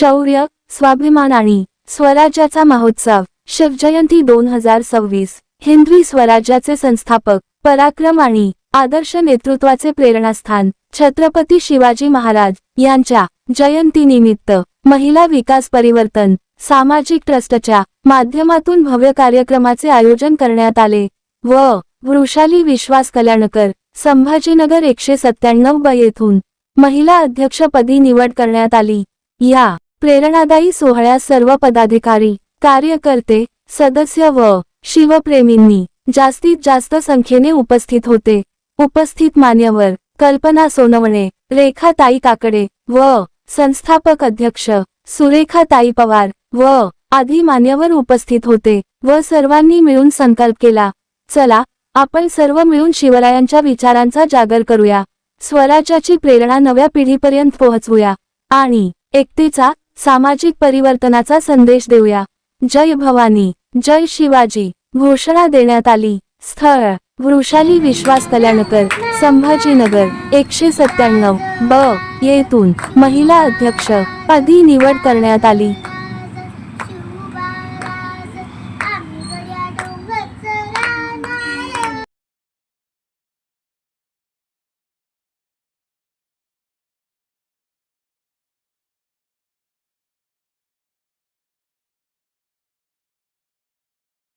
शौर्य, स्वाभिमान आणि स्वराज्याचा महोत्सव शिवजयंती 2026 हिंदवी स्वराज्याचे संस्थापक, पराक्रम आणि आदर्श नेतृत्वाचे प्रेरणास्थान छत्रपती शिवाजी महाराज यांच्या जयंतीनिमित्त महिला विकास परिवर्तन सामाजिक ट्रस्टच्या माध्यमातून भव्य कार्यक्रमाचे आयोजन करण्यात आले व वृषाली विश्वास कल्याणकर, संभाजीनगर 197 ब येथून महिला अध्यक्षपदी निवड करण्यात आली। या प्रेरणादायी सोहळ्यात सर्व पदाधिकारी, कार्यकर्ते, सदस्य व शिवप्रेमींनी जास्तीत जास्त संख्येने उपस्थित होते। उपस्थित मान्यवर कल्पना सोनवणे, रेखाताई काकडे व संस्थापक अध्यक्ष सुरेखाताई पवार व आदी मान्यवर उपस्थित होते व सर्वांनी मिळून संकल्प केला, चला आपण सर्व मिळून शिवरायांच्या विचारांचा जागर करूया, स्वराज्याची प्रेरणा नव्या पिढीपर्यंत पोहोचवूया आणि एकतेचा, सामाजिक परिवर्तनाचा संदेश देऊया। जय भवानी, जय शिवाजी घोषणा देण्यात आली। स्थळ वृषाली विश्वास कल्याणकर, संभाजीनगर 197 ब येथून महिला अध्यक्ष पदी निवड करण्यात आली।